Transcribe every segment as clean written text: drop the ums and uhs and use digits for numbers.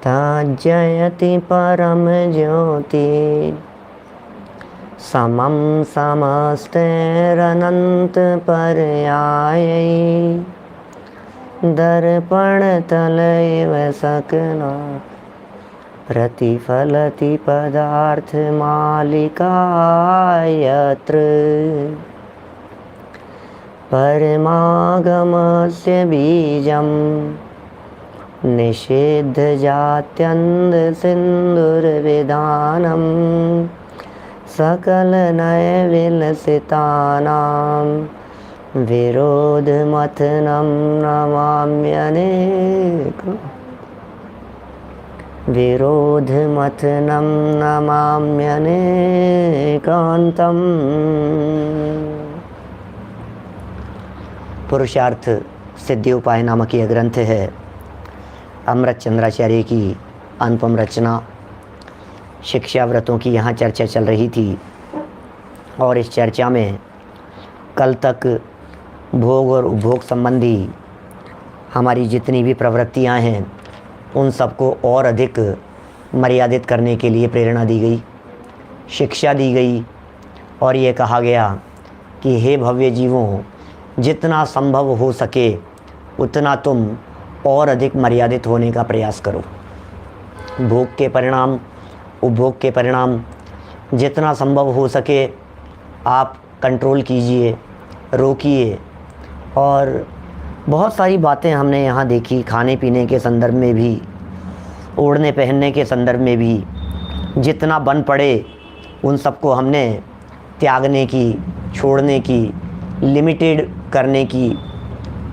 तज्जयति परम ज्योति समं समस्तैरनंत पर्यायै दर्पण तल इव सकना प्रतिफलति पदार्थ मालिका यत्र परमागमस्य बीजं निषिद्ध जात्यन्ध सिन्दुर्विधानं सकल नय विलसितानां विरोधमथनं नमाम्यनेकान्तम्। पुरुषार्थ सिद्धि उपाय नामक यह ग्रंथ है अमृत चंद्राचार्य की अनुपम रचना। शिक्षा व्रतों की यहाँ चर्चा चल रही थी और इस चर्चा में कल तक भोग और उपभोग संबंधी हमारी जितनी भी प्रवृत्तियाँ हैं उन सबको और अधिक मर्यादित करने के लिए प्रेरणा दी गई, शिक्षा दी गई और ये कहा गया कि हे भव्य जीवों, जितना संभव हो सके उतना तुम और अधिक मर्यादित होने का प्रयास करो। भोग के परिणाम, उपभोग के परिणाम जितना संभव हो सके आप कंट्रोल कीजिए, रोकिए। और बहुत सारी बातें हमने यहाँ देखी, खाने पीने के संदर्भ में भी, ओढ़ने पहनने के संदर्भ में भी। जितना बन पड़े उन सबको हमने त्यागने की, छोड़ने की, लिमिटेड करने की,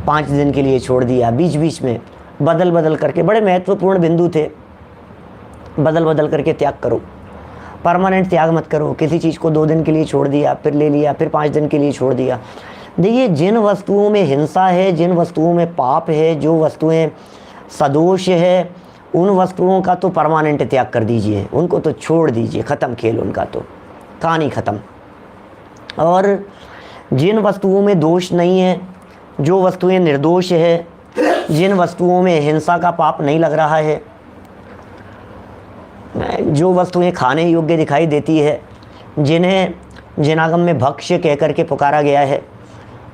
5 दिन के लिए छोड़ दिया। बीच बीच में बदल बदल करके, बड़े महत्वपूर्ण बिंदु थे, बदल बदल करके त्याग करो। परमानेंट त्याग मत करो। किसी चीज़ को 2 दिन के लिए छोड़ दिया, फिर ले लिया, फिर 5 दिन के लिए छोड़ दिया। देखिए, जिन वस्तुओं में हिंसा है, जिन वस्तुओं में पाप है, जो वस्तुएं सदोष है, उन वस्तुओं का तो परमानेंट त्याग कर दीजिए, उनको तो छोड़ दीजिए, ख़त्म खेल उनका तो, कहानी ख़त्म। और जिन वस्तुओं में दोष नहीं है, जो वस्तुएं निर्दोष है, जिन वस्तुओं में हिंसा का पाप नहीं लग रहा है, जो वस्तुएं खाने योग्य दिखाई देती है, जिन्हें जिनागम में भक्ष्य कह करके पुकारा गया है,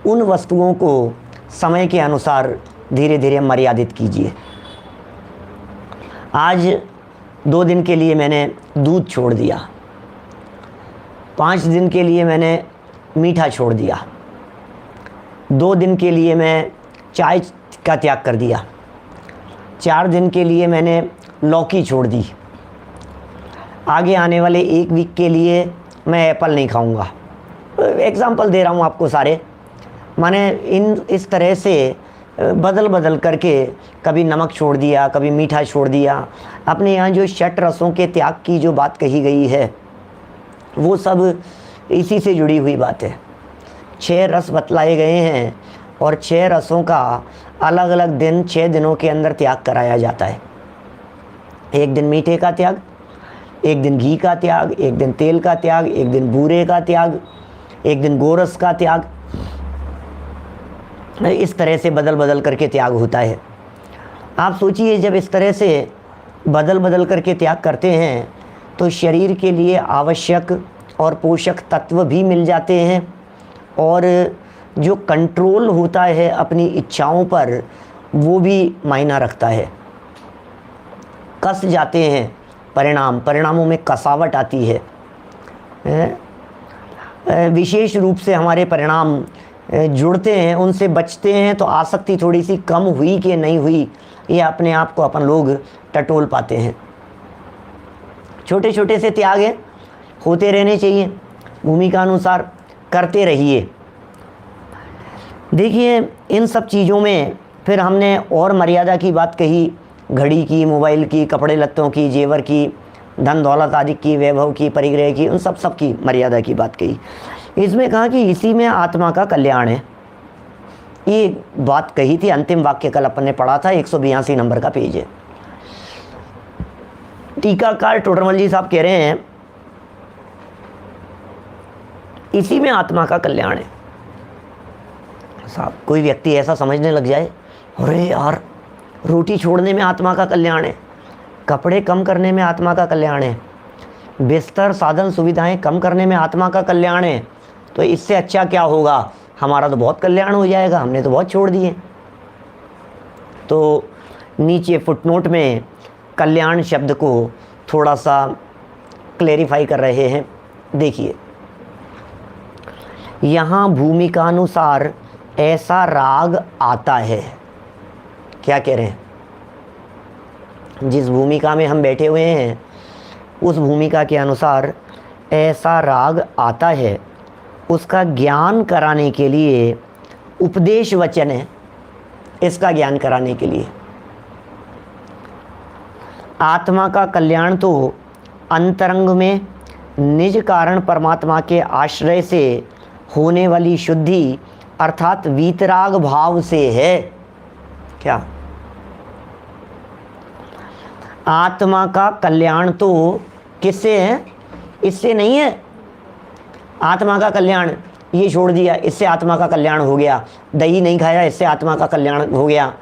उन वस्तुओं को समय के अनुसार धीरे धीरे मर्यादित कीजिए। आज 2 दिन के लिए मैंने दूध छोड़ दिया, 5 दिन के लिए मैंने मीठा छोड़ दिया, 2 दिन के लिए मैं चाय का त्याग कर दिया, 4 दिन के लिए मैंने लौकी छोड़ दी, आगे आने वाले 1 वीक के लिए मैं एप्पल नहीं खाऊंगा। एग्ज़ाम्पल दे रहा हूँ आपको सारे। माने इस तरह से बदल बदल करके कभी नमक छोड़ दिया, कभी मीठा छोड़ दिया। अपने यहाँ जो 6 रसों के त्याग की जो बात कही गई है वो सब इसी से जुड़ी हुई बात है। 6 रस बतलाए गए हैं और 6 रसों का अलग अलग दिन, 6 दिनों के अंदर त्याग कराया जाता है। 1 दिन मीठे का त्याग, 1 दिन घी का त्याग, 1 दिन तेल का त्याग, 1 दिन बूरे का त्याग, 1 दिन गोरस का त्याग। इस तरह से बदल बदल करके त्याग होता है। आप सोचिए, जब इस तरह से बदल बदल करके त्याग करते हैं तो शरीर के लिए आवश्यक और पोषक तत्व भी मिल जाते हैं और जो कंट्रोल होता है अपनी इच्छाओं पर वो भी मायना रखता है। कस जाते हैं परिणामों में कसावट आती है। विशेष रूप से हमारे परिणाम जुड़ते हैं, उनसे बचते हैं तो आसक्ति थोड़ी सी कम हुई कि नहीं हुई, ये अपने आप को अपन लोग टटोल पाते हैं। छोटे छोटे से त्याग हैं, होते रहने चाहिए, भूमिका अनुसार करते रहिए। देखिए, इन सब चीज़ों में फिर हमने और मर्यादा की बात कही, घड़ी की, मोबाइल की, कपड़े लत्तों की, जेवर की, धन दौलत आदि की, वैभव की, परिग्रह की, उन सब की मर्यादा की बात कही। इसमें कहा कि इसी में आत्मा का कल्याण है। ये बात कही थी, अंतिम वाक्य कल अपन ने पढ़ा था, 182 नंबर का पेज है। टीकाकार टोडरमल जी साहब कह रहे हैं इसी में आत्मा का कल्याण है। साहब, कोई व्यक्ति ऐसा समझने लग जाए, अरे यार रोटी छोड़ने में आत्मा का कल्याण है, कपड़े कम करने में आत्मा का कल्याण है, बिस्तर साधन सुविधाएं कम करने में आत्मा का कल्याण है, तो इससे अच्छा क्या होगा? हमारा तो बहुत कल्याण हो जाएगा, हमने तो बहुत छोड़ दिए। तो नीचे फुटनोट में कल्याण शब्द को थोड़ा सा क्लेरिफाई कर रहे हैं। देखिए, यहाँ भूमिकानुसार ऐसा राग आता है। क्या कह रहे हैं? जिस भूमिका में हम बैठे हुए हैं उस भूमिका के अनुसार ऐसा राग आता है, उसका ज्ञान कराने के लिए उपदेश वचन है। इसका ज्ञान कराने के लिए आत्मा का कल्याण तो अंतरंग में निज कारण परमात्मा के आश्रय से होने वाली शुद्धि अर्थात वीतराग भाव से है। क्या? आत्मा का कल्याण तो किससे है? इससे नहीं है। आत्मा का कल्याण ये छोड़ दिया, इससे आत्मा का कल्याण हो गया। दही नहीं खाया, इससे आत्मा का कल्याण हो गया।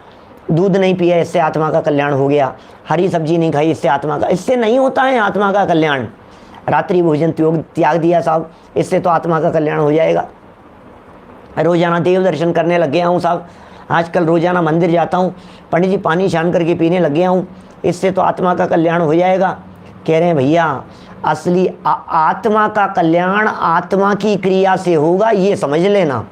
दूध नहीं पिया, इससे आत्मा का कल्याण हो गया। हरी सब्जी नहीं खाई, इससे आत्मा का, इससे नहीं होता है आत्मा का कल्याण। रात्रि भोजन त्याग दिया साहब, इससे तो आत्मा का कल्याण हो जाएगा। रोजाना देव दर्शन करने लग गया हूँ साहब, आजकल रोजाना मंदिर जाता हूँ, पंडित जी पानी छान करके पीने लग गया हूँ, इससे तो आत्मा का कल्याण हो जाएगा। कह रहे हैं भैया, असली आत्मा का कल्याण आत्मा की क्रिया से होगा, ये समझ लेना।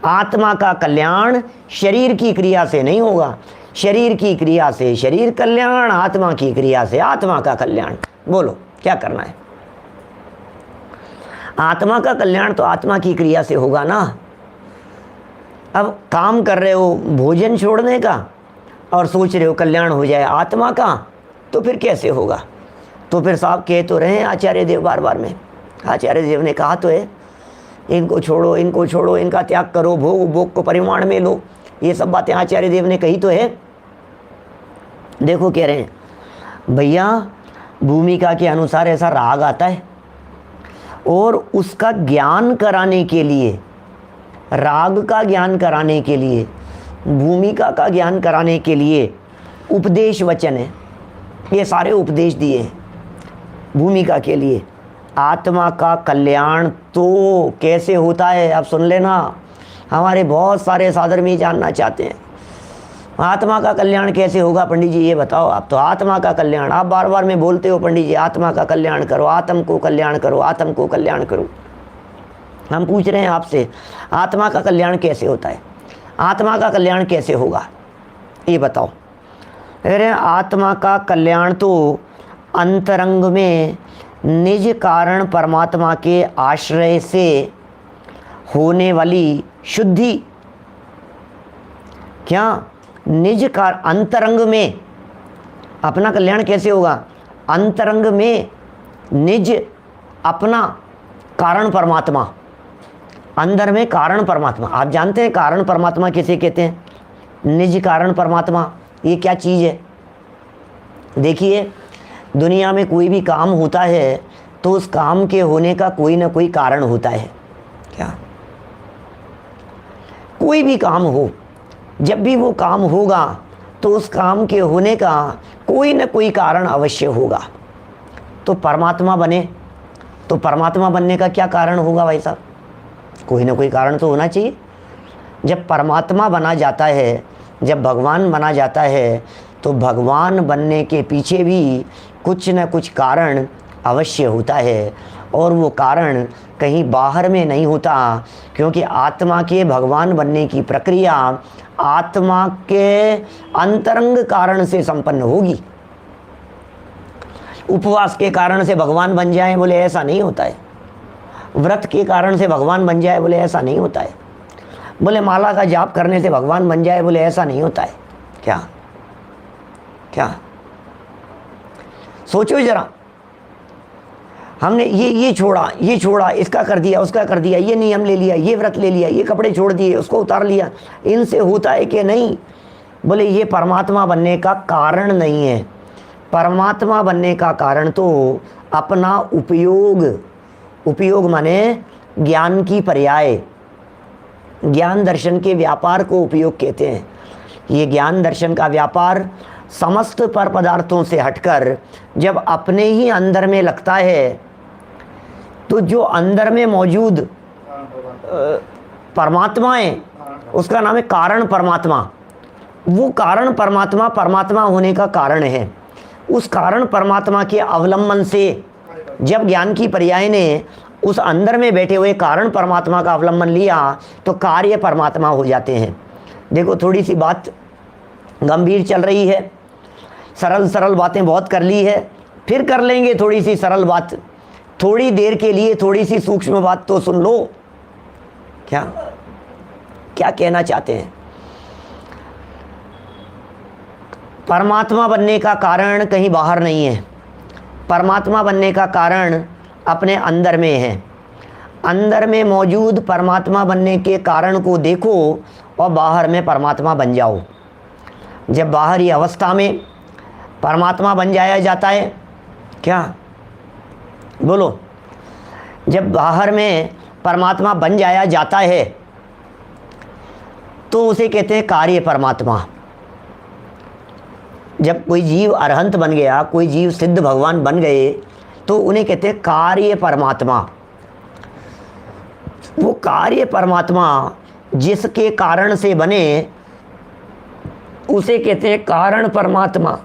आत्मा का कल्याण शरीर की क्रिया से नहीं होगा। शरीर की क्रिया से शरीर कल्याण, आत्मा की क्रिया से आत्मा का कल्याण। बोलो क्या करना है? आत्मा का कल्याण तो आत्मा की क्रिया से होगा ना। अब काम कर रहे हो भोजन छोड़ने का और सोच रहे हो कल्याण हो जाए आत्मा का, तो फिर कैसे होगा? तो फिर साहब कह तो रहे हैं आचार्य देव बार बार में, आचार्य देव ने कहा तो है, इनको छोड़ो, इनको छोड़ो, इनका त्याग करो, भोग को परिमाण में लो। ये सब बातें आचार्य देव ने कही तो है। देखो कह रहे हैं भैया, भूमिका के अनुसार ऐसा राग आता है और उसका ज्ञान कराने के लिए, राग का ज्ञान कराने के लिए, भूमिका का ज्ञान कराने के लिए उपदेश वचन है। ये सारे उपदेश दिए हैं भूमिका के लिए। आत्मा का कल्याण तो कैसे होता है? अब सुन लेना, हमारे बहुत सारे साधर्मी जानना चाहते हैं आत्मा का कल्याण कैसे होगा। पंडित जी ये बताओ, आप तो आत्मा का कल्याण आप बार बार में बोलते हो, पंडित जी आत्मा का कल्याण करो, आत्म को कल्याण करो, आत्म को कल्याण करो। हम पूछ रहे हैं आपसे, आत्मा का कल्याण कैसे होता है? आत्मा का कल्याण कैसे होगा ये बताओ। अरे आत्मा का कल्याण तो अंतरंग में निज कारण परमात्मा के आश्रय से होने वाली शुद्धि। क्या? निज कार अंतरंग में अपना कल्याण कैसे होगा? अंतरंग में निज अपना कारण परमात्मा, अंदर में कारण परमात्मा। आप जानते हैं कारण परमात्मा किसे कहते हैं? निज कारण परमात्मा ये क्या चीज़ है? देखिए, दुनिया में कोई भी काम होता है तो उस काम के होने का कोई ना कोई कारण होता है। क्या? कोई भी काम हो, जब भी वो काम होगा तो उस काम के होने का कोई ना कोई कारण अवश्य होगा। तो परमात्मा बने तो परमात्मा बनने का क्या कारण होगा भाई साहब? कोई ना कोई कारण तो होना चाहिए। जब परमात्मा बना जाता है, जब भगवान बना जाता है, तो भगवान बनने के पीछे भी कुछ न कुछ कारण अवश्य होता है। और वो कारण कहीं बाहर में नहीं होता, क्योंकि आत्मा के भगवान बनने की प्रक्रिया आत्मा के अंतरंग कारण से संपन्न होगी। उपवास के कारण से भगवान बन जाए बोले ऐसा नहीं होता है। व्रत के कारण से भगवान बन जाए बोले ऐसा नहीं होता है। बोले माला का जाप करने से भगवान बन जाए बोले ऐसा नहीं होता है। क्या? क्या? सोचो जरा, हमने ये छोड़ा, इसका कर दिया, उसका कर दिया, ये नियम ले लिया, ये व्रत ले लिया, ये कपड़े छोड़ दिए, उसको उतार लिया, इनसे होता है कि नहीं? बोले ये परमात्मा बनने का कारण नहीं है। परमात्मा बनने का कारण तो अपना उपयोग माने ज्ञान की पर्याय, ज्ञान दर्शन के व्यापार को उपयोग कहते हैं। ये ज्ञान दर्शन का व्यापार समस्त पर पदार्थों से हटकर जब अपने ही अंदर में लगता है तो जो अंदर में मौजूद परमात्मा है उसका नाम है कारण परमात्मा। वो कारण परमात्मा परमात्मा होने का कारण है। उस कारण परमात्मा के अवलंबन से जब ज्ञान की पर्याय ने उस अंदर में बैठे हुए कारण परमात्मा का अवलंबन लिया तो कार्य परमात्मा हो जाते हैं। देखो थोड़ी सी बात गंभीर चल रही है, सरल सरल बातें बहुत कर ली है, फिर कर लेंगे थोड़ी सी सरल बात। थोड़ी देर के लिए थोड़ी सी सूक्ष्म बात तो सुन लो। क्या क्या कहना चाहते हैं? परमात्मा बनने का कारण कहीं बाहर नहीं है। परमात्मा बनने का कारण अपने अंदर में है। अंदर में मौजूद परमात्मा बनने के कारण को देखो और बाहर में परमात्मा बन जाओ। जब बाहरी अवस्था में परमात्मा बन जाया जाता है, क्या बोलो, जब बाहर में परमात्मा बन जाया जाता है तो उसे कहते हैं कार्य परमात्मा। जब कोई जीव अरहंत बन गया, कोई जीव सिद्ध भगवान बन गए तो उन्हें कहते हैं कार्य परमात्मा। वो कार्य परमात्मा जिसके कारण से बने उसे कहते हैं कारण परमात्मा।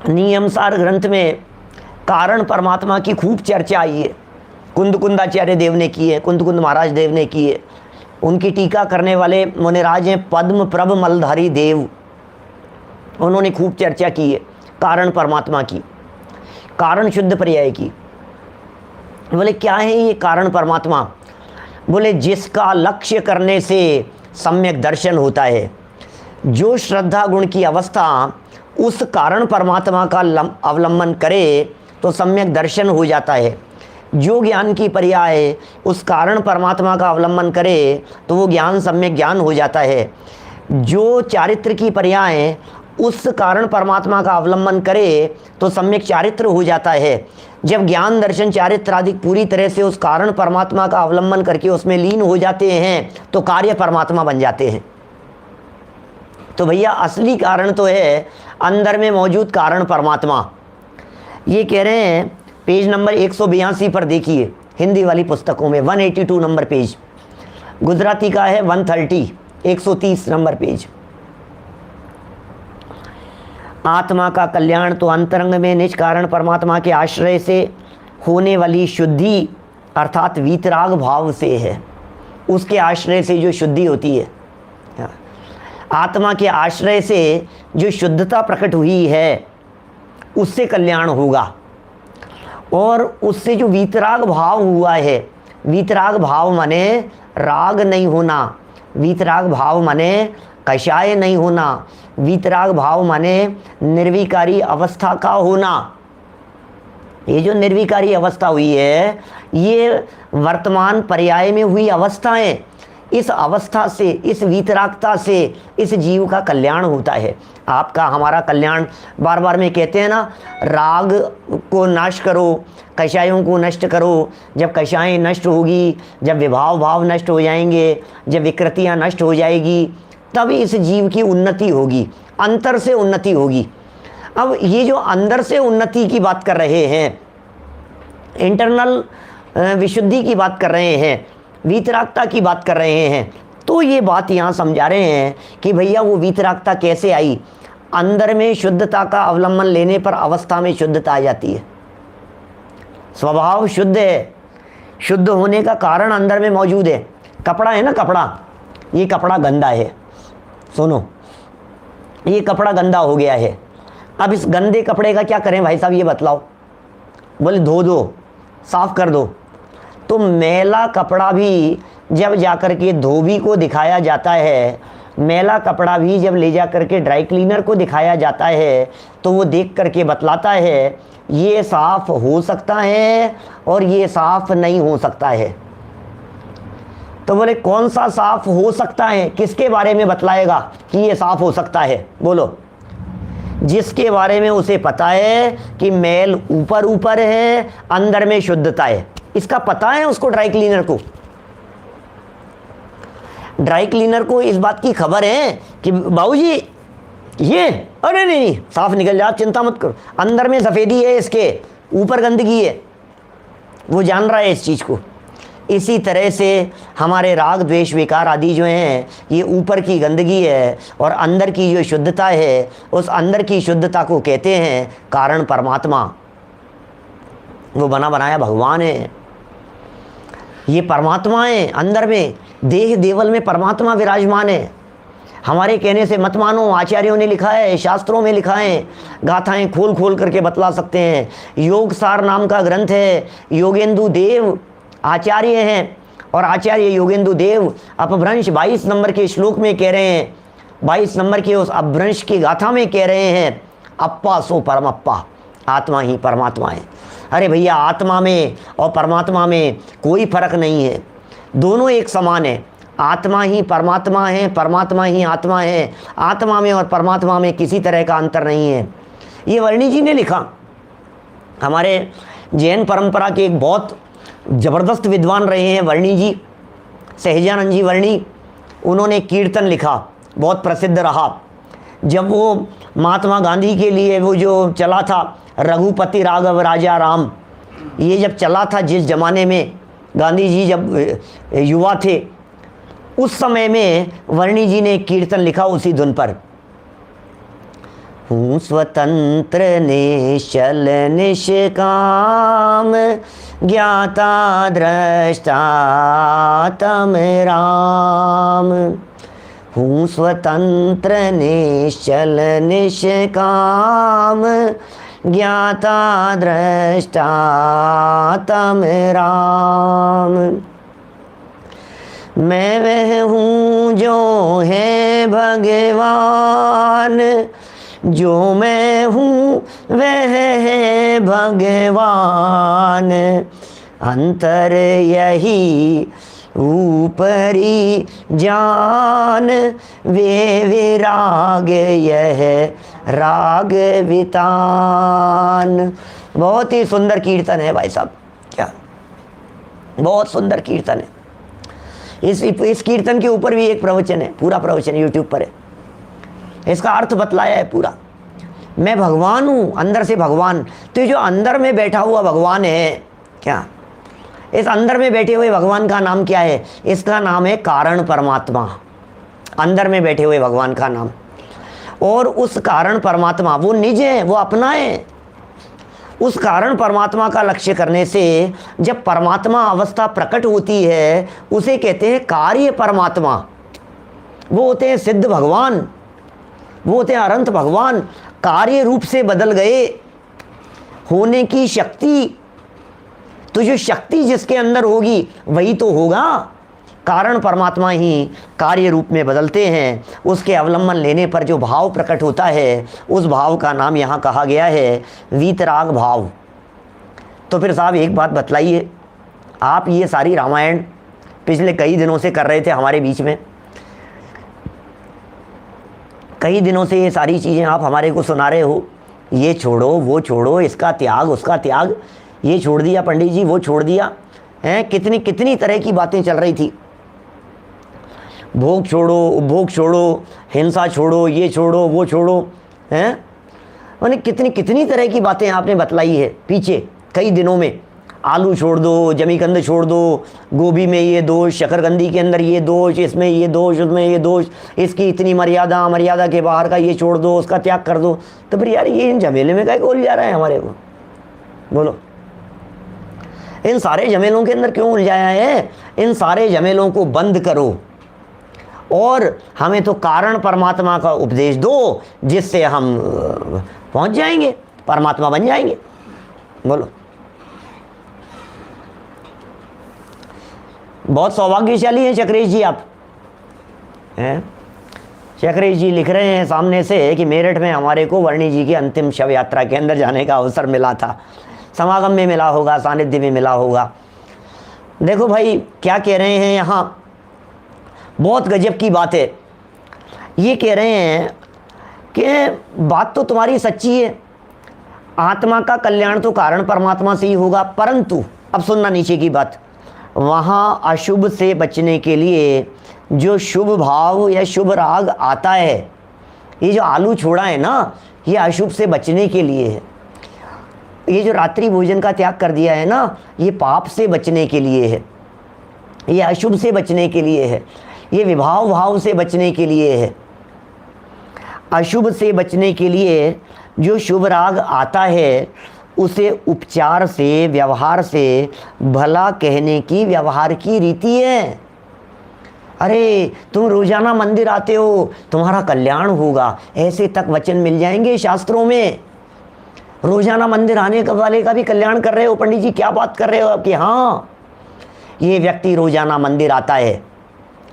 नियमसार ग्रंथ में कारण परमात्मा की खूब चर्चा आई है। कुंदकुंदाचार्य देव ने की है, कुंदकुंद महाराज देव ने की है। उनकी टीका करने वाले मुनिराज हैं पद्म प्रभ मलधारी देव, उन्होंने खूब चर्चा की है कारण परमात्मा की, कारण शुद्ध पर्याय की। बोले क्या है ये कारण परमात्मा? बोले जिसका लक्ष्य करने से सम्यक दर्शन होता है। जो श्रद्धा गुण की अवस्था उस कारण परमात्मा का अवलंबन करे तो सम्यक दर्शन हो जाता है। जो ज्ञान की पर्याय उस कारण परमात्मा का अवलंबन करे तो वो ज्ञान सम्यक ज्ञान हो जाता है। जो चारित्र की पर्याय उस कारण परमात्मा का अवलंबन करे तो सम्यक चारित्र हो जाता है। जब ज्ञान दर्शन चारित्र आदि पूरी तरह से उस कारण परमात्मा का अवलंबन करके उसमें लीन हो जाते हैं तो कार्य परमात्मा बन जाते हैं। तो भैया असली कारण तो है अंदर में मौजूद कारण परमात्मा। ये कह रहे हैं पेज नंबर 182 पर देखिए, हिंदी वाली पुस्तकों में 182 नंबर पेज, गुजराती का है 130, 130 नंबर पेज। आत्मा का कल्याण तो अंतरंग में निज कारण परमात्मा के आश्रय से होने वाली शुद्धि अर्थात वीतराग भाव से है। उसके आश्रय से जो शुद्धि होती है, आत्मा के आश्रय से जो शुद्धता प्रकट हुई है उससे कल्याण होगा। और उससे जो वीतराग भाव हुआ है, वीतराग भाव माने राग नहीं होना, वीतराग भाव माने कषाय नहीं होना, वीतराग भाव माने निर्विकारी अवस्था का होना। ये जो निर्विकारी अवस्था हुई है ये वर्तमान पर्याय में हुई अवस्थाएं। इस अवस्था से, इस वीतरागता से इस जीव का कल्याण होता है। आपका हमारा कल्याण, बार बार में कहते हैं ना, राग को नाश करो, कषायों को नष्ट करो। जब कषाएं नष्ट होगी, जब विभाव भाव नष्ट हो जाएंगे, जब विकृतियां नष्ट हो जाएगी, तभी इस जीव की उन्नति होगी, अंतर से उन्नति होगी। अब ये जो अंदर से उन्नति की बात कर रहे हैं, इंटरनल विशुद्धि की बात कर रहे हैं, वीतरागता की बात कर रहे हैं, तो ये बात यहाँ समझा रहे हैं कि भैया वो वीतरागता कैसे आई। अंदर में शुद्धता का अवलंबन लेने पर अवस्था में शुद्धता आ जाती है। स्वभाव शुद्ध है, शुद्ध होने का कारण अंदर में मौजूद है। कपड़ा है ना, कपड़ा, ये कपड़ा गंदा है, सुनो, ये कपड़ा गंदा हो गया है। अब इस गंदे कपड़े का क्या करें भाई साहब, ये बतलाओ। बोले धो दो, साफ कर दो। तो मैला कपड़ा भी जब जाकर के धोबी को दिखाया जाता है, मैला कपड़ा भी जब ले जा करके ड्राई क्लीनर को दिखाया जाता है तो वो देख करके बतलाता है ये साफ हो सकता है और ये साफ नहीं हो सकता है। तो बोले कौन सा साफ हो सकता है, किसके बारे में बतलाएगा कि ये साफ हो सकता है? बोलो, जिसके बारे में उसे पता है कि मैल ऊपर ऊपर है, अंदर में शुद्धता है, इसका पता है उसको। ड्राई क्लीनर को, ड्राई क्लीनर को इस बात की खबर है कि बाबूजी ये अरे नहीं, साफ निकल जाए, आप चिंता मत करो। अंदर में सफ़ेदी है, इसके ऊपर गंदगी है, वो जान रहा है इस चीज़ को। इसी तरह से हमारे राग द्वेष विकार आदि जो हैं, ये ऊपर की गंदगी है और अंदर की जो शुद्धता है, उस अंदर की शुद्धता को कहते हैं कारण परमात्मा। वो बना बनाया भगवान है, ये परमात्मा है। अंदर में देह देवल में परमात्मा विराजमान है। हमारे कहने से मत मानो, आचार्यों ने लिखा है, शास्त्रों में लिखा है, गाथाएं खोल खोल करके बतला सकते हैं। योग सार नाम का ग्रंथ है, योगेंदु देव आचार्य हैं, और आचार्य योगेंदु देव अपभ्रंश 22 नंबर के श्लोक में कह रहे हैं, 22 नंबर के उस अपभ्रंश की गाथा में कह रहे हैं, अप्पा सो परमप्पा, आत्मा ही परमात्मा है। अरे भैया, आत्मा में और परमात्मा में कोई फर्क नहीं है, दोनों एक समान है। आत्मा ही परमात्मा है, परमात्मा ही आत्मा है। आत्मा में और परमात्मा में किसी तरह का अंतर नहीं है। ये वर्णी जी ने लिखा। हमारे जैन परंपरा के एक बहुत ज़बरदस्त विद्वान रहे हैं वर्णी जी, सहजानंद जी वर्णी। उन्होंने कीर्तन लिखा, बहुत प्रसिद्ध रहा। जब वो महात्मा गांधी के लिए वो जो चला था रघुपति राघव राजा राम, ये जब चला था, जिस ज़माने में गांधी जी जब युवा थे, उस समय में वर्णी जी ने एक कीर्तन लिखा उसी धुन पर। हूँ स्वतंत्र निश्चल निष्काम, ज्ञाता दृष्टा तम राम। हूँ स्वतंत्र निश्चल निष्काम, ज्ञाता दृष्टा तम राम। मैं वह हूँ जो है भगवान, जो मैं हूँ वह है भगवान। अंतर यही ऊपरी जान, वे विराग यह राग वितान। बहुत ही सुंदर कीर्तन है भाई साहब, क्या बहुत सुंदर कीर्तन है। इस कीर्तन के ऊपर भी एक प्रवचन है, पूरा प्रवचन यूट्यूब पर है, इसका अर्थ बतलाया है पूरा। मैं भगवान हूँ, अंदर से भगवान। तो जो अंदर में बैठा हुआ भगवान है, क्या इस अंदर में बैठे हुए भगवान का नाम क्या है? इसका नाम है कारण परमात्मा। अंदर में बैठे हुए भगवान का नाम। और उस कारण परमात्मा वो निज है, वो अपना है। उस कारण परमात्मा का लक्ष्य करने से जब परमात्मा अवस्था प्रकट होती है, उसे कहते हैं कार्य परमात्मा। वो होते हैं सिद्ध भगवान, वो होते हैं अनंत भगवान। कार्य रूप से बदल गए, होने की शक्ति, तो जो शक्ति जिसके अंदर होगी वही तो होगा। कारण परमात्मा ही कार्य रूप में बदलते हैं। उसके अवलंबन लेने पर जो भाव प्रकट होता है, उस भाव का नाम यहाँ कहा गया है वीतराग भाव। तो फिर साहब एक बात बतलाइए, आप ये सारी रामायण पिछले कई दिनों से कर रहे थे हमारे बीच में, कई दिनों से ये सारी चीज़ें आप हमारे को सुना रहे हो, ये छोड़ो वो छोड़ो, इसका त्याग उसका त्याग, ये छोड़ दिया पंडित जी वो छोड़ दिया हैं। कितनी कितनी तरह की बातें चल रही थी। भोग छोड़ो, उपभोग छोड़ो, हिंसा छोड़ो, ये छोड़ो वो छोड़ो हैं। मैंने कितनी कितनी तरह की बातें आपने बतलाई है पीछे कई दिनों में। आलू छोड़ दो, जमीकंद छोड़ दो, गोभी में ये दोष, शकरकंदी के अंदर ये दोष, इसमें ये दोष, उसमें ये दोष, इसकी इतनी मर्यादा, मर्यादा के बाहर का ये छोड़ दो, उसका त्याग कर दो। तो फिर यार ये इन झमेले में क्या उलझा रहा है हमारे को? बोलो, इन सारे झमेलों के अंदर क्यों उलझाया है? इन सारे झमेलों को बंद करो और हमें तो कारण परमात्मा का उपदेश दो, जिससे हम पहुंच जाएंगे, परमात्मा बन जाएंगे। बोलो, बहुत सौभाग्यशाली हैं चक्रेश जी आप हैं। चक्रेश जी लिख रहे हैं सामने से कि मेरठ में हमारे को वर्णी जी की अंतिम शव यात्रा के अंदर जाने का अवसर मिला था। समागम में मिला होगा, सानिध्य में मिला होगा। देखो भाई क्या कह रहे हैं यहाँ, बहुत गजब की बात है। ये कह रहे हैं कि बात तो तुम्हारी सच्ची है, आत्मा का कल्याण तो कारण परमात्मा से ही होगा, परंतु अब सुनना नीचे की बात, वहाँ अशुभ से बचने के लिए जो शुभ भाव या शुभ राग आता है, ये जो आलू छोड़ा है ना, ये अशुभ से बचने के लिए है। ये जो रात्रि भोजन का त्याग कर दिया है ना, ये पाप से बचने के लिए है, ये अशुभ से बचने के लिए है, ये विभाव भाव से बचने के लिए है। अशुभ से बचने के लिए जो शुभ राग आता है उसे उपचार से, व्यवहार से भला कहने की व्यवहार की रीति है। अरे तुम रोजाना मंदिर आते हो, तुम्हारा कल्याण होगा, ऐसे तक वचन मिल जाएंगे शास्त्रों में। रोजाना मंदिर आने वाले का भी कल्याण कर रहे हो पंडित जी, क्या बात कर रहे हो आप कि हाँ ये व्यक्ति रोजाना मंदिर आता है,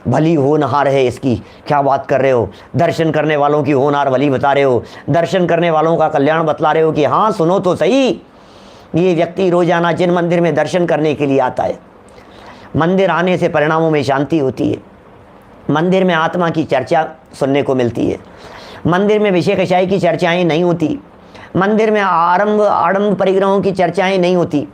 भली होनहार है इसकी, क्या बात कर रहे हो। दर्शन करने वालों की होनहार भली बता रहे हो, दर्शन करने वालों का कल्याण बतला रहे हो कि हाँ सुनो तो सही, ये व्यक्ति रोजाना जिन मंदिर में दर्शन करने के लिए आता है, मंदिर आने से परिणामों में शांति होती है, मंदिर में आत्मा की चर्चा सुनने को मिलती है, मंदिर में विषय कषाय की चर्चाएं नहीं होती, मंदिर में आडंब परिग्रहों की चर्चाएं नहीं होती,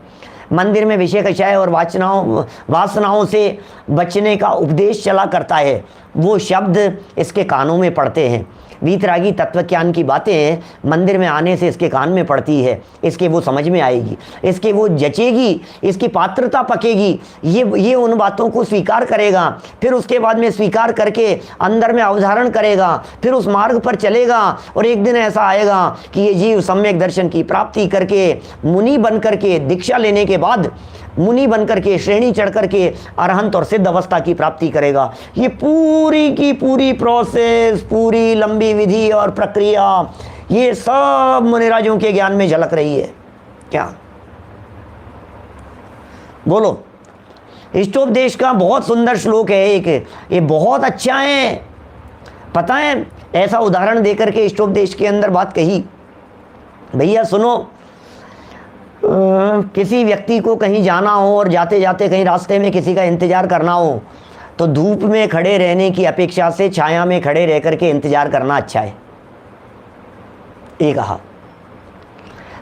मंदिर में विषय कषाय और वासनाओं से बचने का उपदेश चला करता है। वो शब्द इसके कानों में पड़ते हैं, वीतरागी तत्वज्ञान की बातें मंदिर में आने से इसके कान में पड़ती है, इसके वो समझ में आएगी, इसके वो जचेगी, इसकी पात्रता पकेगी, ये उन बातों को स्वीकार करेगा, फिर उसके बाद में स्वीकार करके अंदर में अवधारण करेगा, फिर उस मार्ग पर चलेगा और एक दिन ऐसा आएगा कि ये जीव सम्यक दर्शन की प्राप्ति करके मुनि बन करके, दीक्षा लेने के बाद मुनि बनकर के, श्रेणी चढ़ करके अरहंत और सिद्ध अवस्था की प्राप्ति करेगा। ये पूरी की पूरी प्रोसेस, पूरी लंबी विधि और प्रक्रिया, ये सब मुनिराजों के ज्ञान में झलक रही है। क्या बोलो। इष्टोपदेश का बहुत सुंदर श्लोक है एक, ये बहुत अच्छा है। पता है ऐसा उदाहरण देकर के इष्टोपदेश के अंदर बात कही, भैया सुनो, किसी व्यक्ति को कहीं जाना हो और जाते जाते कहीं रास्ते में किसी का इंतजार करना हो तो धूप में खड़े रहने की अपेक्षा से छाया में खड़े रह करके इंतजार करना अच्छा है, ये कहा।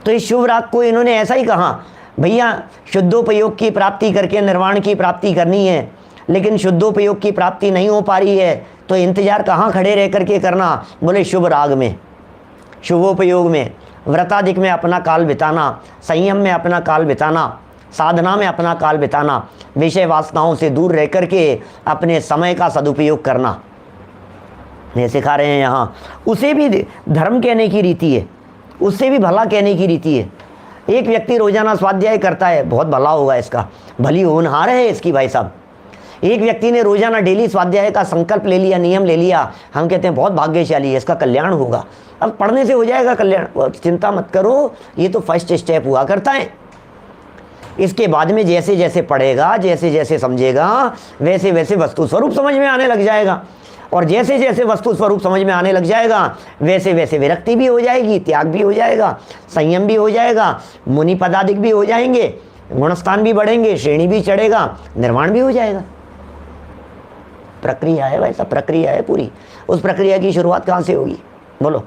तो इस शुभ राग को इन्होंने ऐसा ही कहा, भैया शुद्धोपयोग की प्राप्ति करके निर्वाण की प्राप्ति करनी है, लेकिन शुद्धोपयोग की प्राप्ति नहीं हो पा रही है तो इंतजार कहाँ खड़े रह करके करना, बोले शुभ राग में, शुभोपयोग में, व्रताधिक में अपना काल बिताना, संयम में अपना काल बिताना, साधना में अपना काल बिताना, विषय वासनाओं से दूर रह करके अपने समय का सदुपयोग करना, ये सिखा रहे हैं यहाँ। उसे भी धर्म कहने की रीति है, उससे भी भला कहने की रीति है। एक व्यक्ति रोजाना स्वाध्याय करता है, बहुत भला होगा इसका, भली होनहार है इसकी भाई साहब। एक व्यक्ति ने रोजाना डेली स्वाध्याय का संकल्प ले लिया, नियम ले लिया, हम कहते हैं बहुत भाग्यशाली है, इसका कल्याण होगा। अब पढ़ने से हो जाएगा कल्याण, चिंता मत करो, ये तो फर्स्ट स्टेप हुआ करता है। इसके बाद में जैसे जैसे पढ़ेगा, जैसे जैसे समझेगा, वैसे वैसे वस्तु स्वरूप समझ में आने लग जाएगा, और जैसे जैसे वस्तु स्वरूप समझ में आने लग जाएगा वैसे वैसे विरक्ति भी हो जाएगी, त्याग भी हो जाएगा, संयम भी हो जाएगा, मुनि पदाधिक भी हो जाएंगे, गुणस्थान भी बढ़ेंगे, श्रेणी भी चढ़ेगा, निर्माण भी हो जाएगा। प्रक्रिया है वैसा, प्रक्रिया है पूरी। उस प्रक्रिया की शुरुआत कहाँ से होगी बोलो।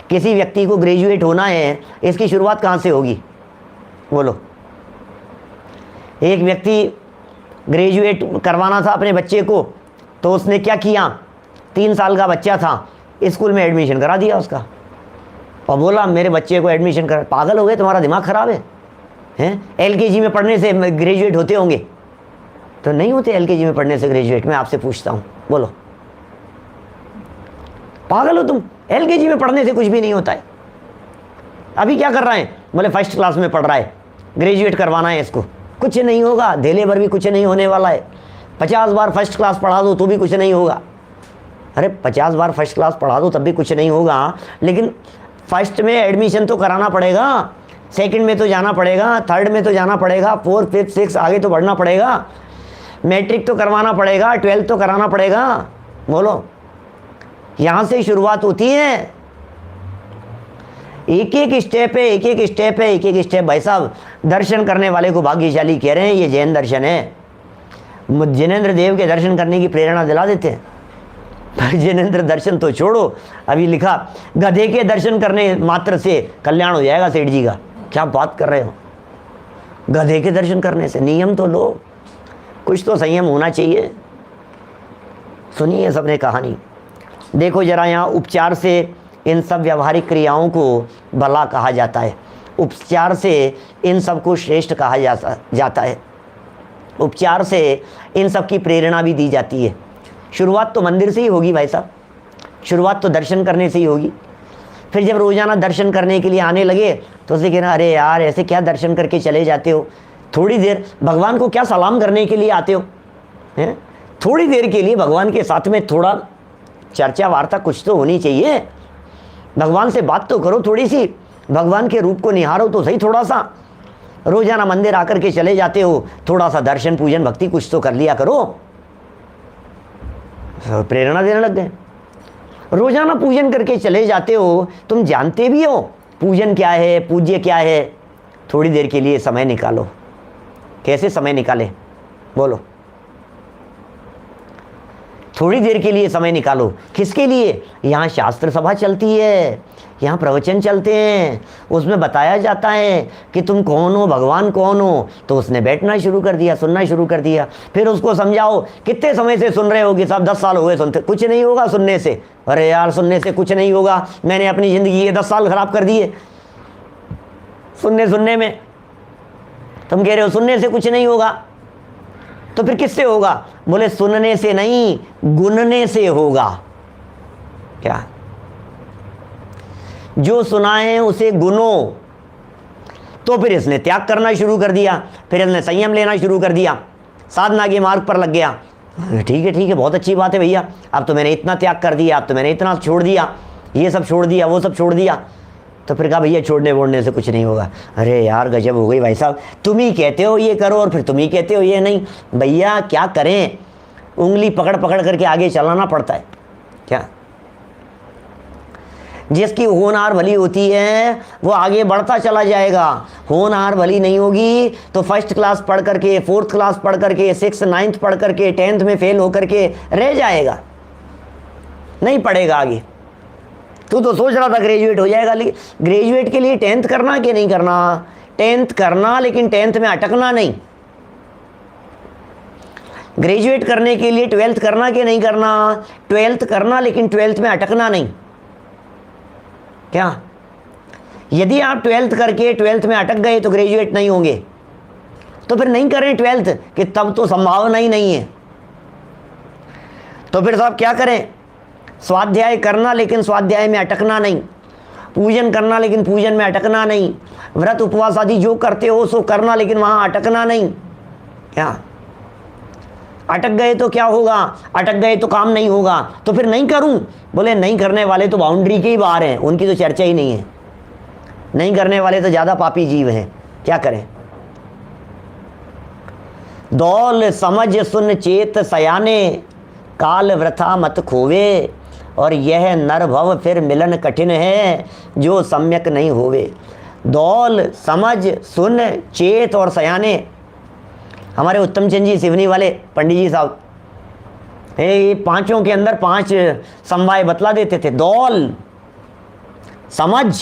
किसी व्यक्ति को ग्रेजुएट होना है, इसकी शुरुआत कहाँ से होगी बोलो। एक व्यक्ति ग्रेजुएट करवाना था अपने बच्चे को, तो उसने क्या किया, 3 साल का बच्चा था, स्कूल में एडमिशन करा दिया उसका, और बोला मेरे बच्चे को एडमिशन कर। पागल हो गए, तुम्हारा दिमाग खराब है हैं? LKG में पढ़ने से ग्रेजुएट होते होंगे? तो नहीं होते LKG में पढ़ने से ग्रेजुएट। मैं आपसे पूछता हूँ, बोलो पागल हो तुम? LKG में पढ़ने से कुछ भी नहीं होता है। अभी क्या कर रहा है, बोले फर्स्ट क्लास में पढ़ रहा है, ग्रेजुएट करवाना है इसको। कुछ नहीं होगा, धेले भर भी कुछ नहीं होने वाला है। 50 बार फर्स्ट क्लास पढ़ा दो तो भी कुछ नहीं होगा। अरे 50 बार फर्स्ट क्लास पढ़ा दो तब भी कुछ नहीं होगा, लेकिन फर्स्ट में एडमिशन तो कराना पड़ेगा, सेकंड में तो जाना पड़ेगा, थर्ड में तो जाना पड़ेगा, 4th 5th 6th आगे तो बढ़ना पड़ेगा, मैट्रिक तो करवाना पड़ेगा, 12th तो कराना पड़ेगा। बोलो, यहाँ से शुरुआत होती है। एक एक स्टेप है, एक एक स्टेप है, एक एक स्टेप। भाई साहब दर्शन करने वाले को भाग्यशाली कह रहे हैं, ये जैन दर्शन है। जिनेंद्र देव के दर्शन करने की प्रेरणा दिला देते हैं। जिनेंद्र दर्शन तो छोड़ो, अभी लिखा गधे के दर्शन करने मात्र से कल्याण हो जाएगा सेठ जी का। क्या बात कर रहे हो, गधे के दर्शन करने से? नियम तो लो, कुछ तो संयम होना चाहिए। सुनिए सबने कहानी। देखो जरा यहाँ उपचार से इन सब व्यवहारिक क्रियाओं को भला कहा जाता है, उपचार से इन सब को श्रेष्ठ कहा जाता है, उपचार से इन सब की प्रेरणा भी दी जाती है। शुरुआत तो मंदिर से ही होगी भाई साहब, शुरुआत तो दर्शन करने से ही होगी। फिर जब रोज़ाना दर्शन करने के लिए आने लगे तो उससे कहना, अरे यार ऐसे क्या दर्शन करके चले जाते हो, थोड़ी देर भगवान को क्या सलाम करने के लिए आते हो हैं? थोड़ी देर के लिए भगवान के साथ में थोड़ा चर्चा वार्ता कुछ तो होनी चाहिए, भगवान से बात तो करो थोड़ी सी, भगवान के रूप को निहारो तो सही थोड़ा सा। रोजाना मंदिर आकर के चले जाते हो, थोड़ा सा दर्शन पूजन भक्ति कुछ तो कर लिया करो। प्रेरणा देने लग गए। रोजाना पूजन करके चले जाते हो, तुम जानते भी हो पूजन क्या है, पूज्य क्या है, थोड़ी देर के लिए समय निकालो। कैसे समय निकाले बोलो? थोड़ी देर के लिए समय निकालो। किसके लिए? यहाँ शास्त्र सभा चलती है, यहाँ प्रवचन चलते हैं, उसमें बताया जाता है कि तुम कौन हो, भगवान कौन हो। तो उसने बैठना शुरू कर दिया, सुनना शुरू कर दिया। फिर उसको समझाओ, कितने समय से सुन रहे हो कि साहब 10 साल हो गए सुनते, कुछ नहीं होगा सुनने से। अरे यार सुनने से कुछ नहीं होगा, मैंने अपनी ज़िंदगी ये 10 साल खराब कर दिए सुनने में। तुम कह रहे हो सुनने से कुछ नहीं होगा, तो फिर किससे होगा? बोले सुनने से नहीं, गुनने से होगा। क्या? जो सुना है उसे गुनो। तो फिर इसने त्याग करना शुरू कर दिया, फिर इसने संयम लेना शुरू कर दिया, साधना के मार्ग पर लग गया। ठीक है, बहुत अच्छी बात है भैया, अब तो मैंने इतना त्याग कर दिया, अब तो मैंने इतना छोड़ दिया, ये सब छोड़ दिया, वो सब छोड़ दिया। तो फिर कहा भैया छोड़ने वोड़ने से कुछ नहीं होगा। अरे यार गजब हो गई भाई साहब, तुम ही कहते हो ये करो और फिर तुम ही कहते हो ये नहीं। भैया क्या करें, उंगली पकड़ पकड़ करके आगे चलाना पड़ता है। क्या? जिसकी होनहार भली होती है वो आगे बढ़ता चला जाएगा, होनहार भली नहीं होगी तो फर्स्ट क्लास पढ़ करके, फोर्थ क्लास पढ़ करके, 6th 9th पढ़ करके, 10th में फेल होकर के रह जाएगा, नहीं पढ़ेगा आगे। तू तो सोच रहा था ग्रेजुएट हो जाएगा, लेकिन ग्रेजुएट के लिए 10th करना कि नहीं करना? 10th करना, लेकिन 10th में अटकना नहीं। ग्रेजुएट करने के लिए 12th करना कि नहीं करना? 12th करना, लेकिन 12th में अटकना नहीं। क्या? यदि आप 12th करके 12th में अटक गए तो ग्रेजुएट नहीं होंगे, तो फिर नहीं करें 12th कि तब तो संभावना ही नहीं है। तो फिर साहब क्या करें? स्वाध्याय करना लेकिन स्वाध्याय में अटकना नहीं, पूजन करना लेकिन पूजन में अटकना नहीं, व्रत उपवास आदि जो करते हो सो करना लेकिन वहां अटकना नहीं। क्या? अटक गए तो क्या होगा? अटक गए तो काम नहीं होगा, तो फिर नहीं करूं। बोले नहीं करने वाले तो बाउंड्री के ही बाहर हैं, उनकी तो चर्चा ही नहीं है। नहीं करने वाले तो ज्यादा पापी जीव हैं। क्या करें? दौल समझ सुन चेत सयाने, काल वृथा मत खोवे, और यह नर भव फिर मिलन कठिन है, जो सम्यक नहीं होवे। दौल समझ सुन चेत और सयाने, हमारे उत्तम चंद जी सिवनी वाले पंडित जी साहब, ये पांचों के अंदर 5 समवाय बतला देते थे। दौल समझ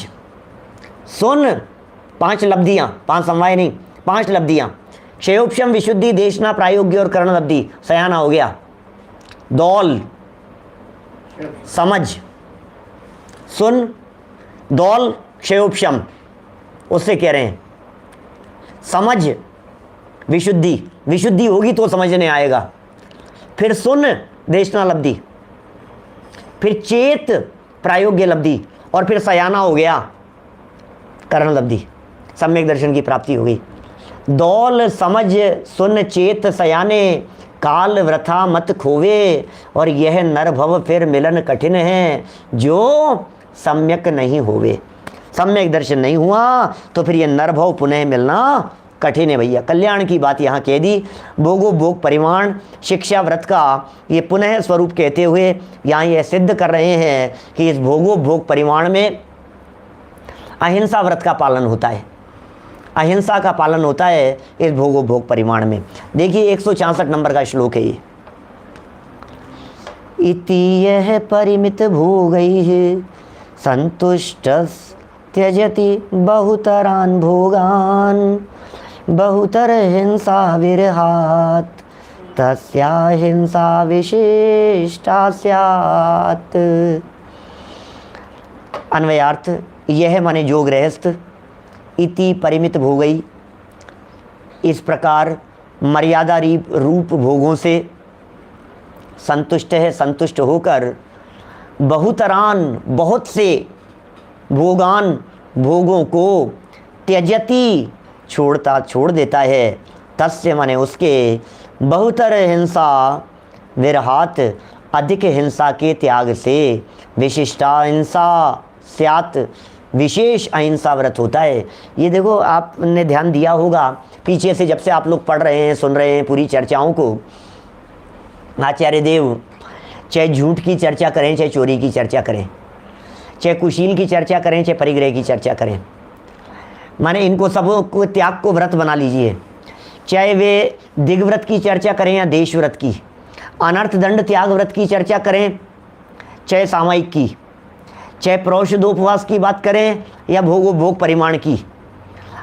सुन, 5 लब्धियां, 5 समवाय नहीं, 5 लब्धियां। क्षयोपशम विशुद्धि देशना प्रायोग्य और करण लब्धि, सयाना हो गया। दौल समझ सुन, दौल क्षयोपशम, उससे कह रहे हैं समझ विशुद्धि, विशुद्धि होगी तो समझने आएगा। फिर सुन देशना लब्धि, फिर चेत प्रायोग्य लब्धि, और फिर सयाना हो गया करण लब्धि, सम्यक दर्शन की प्राप्ति हो गई। दौल समझ सुन चेत सयाने, काल वृथा मत खोवे, और यह नर भव फिर मिलन कठिन है, जो सम्यक नहीं होवे। सम्यक दर्शन नहीं हुआ तो फिर यह नर भव पुनः मिलना कठिन है भैया। कल्याण की बात यहाँ कह दी। भोगो भोग परिमाण शिक्षा व्रत का ये पुनः स्वरूप कहते हुए यहाँ यह सिद्ध कर रहे हैं कि इस भोगो भोग परिमाण में अहिंसा व्रत का पालन होता है, अहिंसा का पालन होता है इस भोगो भोग परिमाण में। देखिए 166 नंबर का श्लोक है ये। इति यह परिमित भोगैः संतुष्ट त्यजति बहुतरान भोगान, बहुतर हिंसा विरहात तस्या हिंसा विशिष्टा स्यात्। अन्वयार्थ यह माने जो गृहस्थ इति परिमित भोगई, इस प्रकार मर्यादा रूप भोगों से संतुष्ट है, संतुष्ट होकर बहुतरान बहुत से भोगान भोगों को त्यजति छोड़ देता है, तस्य माने उसके बहुतर हिंसा विरहात अधिक हिंसा के त्याग से विशिष्टा हिंसा स्यात् विशेष अहिंसा व्रत होता है। ये देखो आपने ध्यान दिया होगा पीछे से जब से आप लोग पढ़ रहे हैं सुन रहे हैं पूरी चर्चाओं को, आचार्य देव चाहे झूठ की चर्चा करें, चाहे चोरी की चर्चा करें, चाहे कुशील की चर्चा करें, चाहे परिग्रह की चर्चा करें, माने इनको सब को त्याग को व्रत बना लीजिए। चाहे वे दिग्व्रत की चर्चा करें या देश व्रत की, अनर्थ दंड त्याग व्रत की चर्चा करें, चाहे सामयिक की, चाहे प्रोषदोपवास की बात करें या भोग परिमाण की,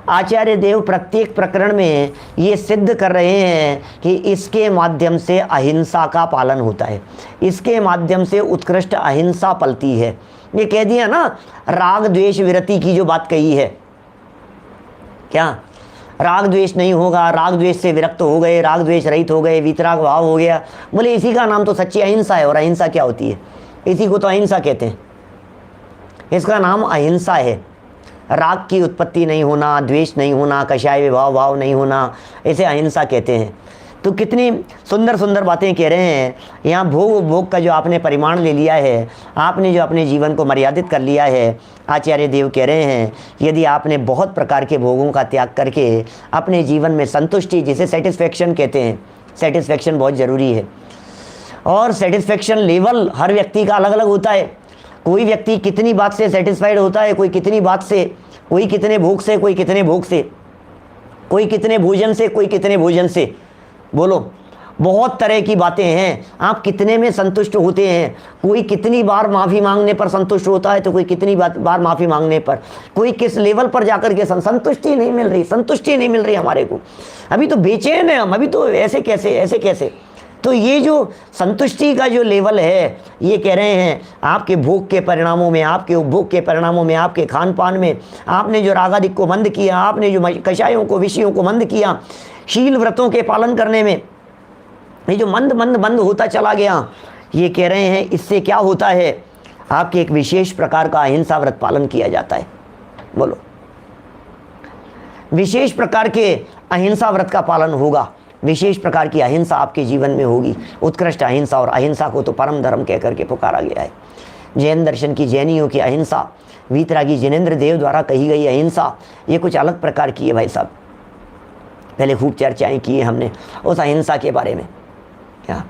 आचार्य देव प्रत्येक प्रकरण में ये सिद्ध कर रहे हैं कि इसके माध्यम से अहिंसा का पालन होता है, इसके माध्यम से उत्कृष्ट अहिंसा पलती है। ये कह दिया ना, राग द्वेष विरति की जो बात कही है, क्या राग द्वेष नहीं होगा, राग द्वेष से विरक्त हो गए, राग द्वेष रहित हो गए, वीतराग भाव हो गया, बोले इसी का नाम तो सच्ची अहिंसा है। और अहिंसा क्या होती है? इसी को तो अहिंसा कहते हैं, इसका नाम अहिंसा है। राग की उत्पत्ति नहीं होना, द्वेष नहीं होना, कषाय विभाव भाव नहीं होना, इसे अहिंसा कहते हैं। तो कितनी सुंदर सुंदर बातें कह रहे हैं। यहाँ भोग का जो आपने परिमाण ले लिया है, आपने जो अपने जीवन को मर्यादित कर लिया है, आचार्य देव कह रहे हैं यदि आपने बहुत प्रकार के भोगों का त्याग करके अपने जीवन में संतुष्टि, जिसे सेटिस्फेक्शन कहते हैं, सेटिस्फेक्शन बहुत ज़रूरी है। और सेटिस्फेक्शन लेवल हर व्यक्ति का अलग अलग होता है। कोई व्यक्ति कितनी बात से सेटिस्फाइड होता है, कोई कितनी बात से, कोई कितने भोग से, कोई कितने भोग से, कोई कितने भोजन से, कोई कितने भोजन से। बोलो, बहुत तरह की बातें हैं। आप कितने में संतुष्ट होते हैं? कोई कितनी बार माफ़ी मांगने पर संतुष्ट होता है, तो कोई कितनी बार माफ़ी मांगने पर, कोई किस लेवल पर जाकर के संतुष्टि नहीं मिल रही, संतुष्टि नहीं मिल रही हमारे को। अभी तो बेचैन है हम, अभी तो ऐसे कैसे, ऐसे कैसे। तो ये जो संतुष्टि का जो लेवल है, ये कह रहे हैं आपके भोग के परिणामों में, आपके उपभोग के परिणामों में, आपके खान पान में, आपने जो रागादिक को बंद किया, आपने जो कषायों को, विषयों को बंद किया, शील व्रतों के पालन करने में ये जो बंद होता चला गया, ये कह रहे हैं इससे क्या होता है? आपके एक विशेष प्रकार का अहिंसा व्रत पालन किया जाता है। बोलो, विशेष प्रकार के अहिंसा व्रत का पालन होगा, विशेष प्रकार की अहिंसा आपके जीवन में होगी, उत्कृष्ट अहिंसा। और अहिंसा को तो परम धर्म कह करके पुकारा गया है। जैन दर्शन की, जैनियों की अहिंसा, वीतरागी जिनेंद्र देव द्वारा कही गई अहिंसा, ये कुछ अलग प्रकार की है भाई साहब। पहले खूब चर्चाएं की हमने उस अहिंसा के बारे में। क्या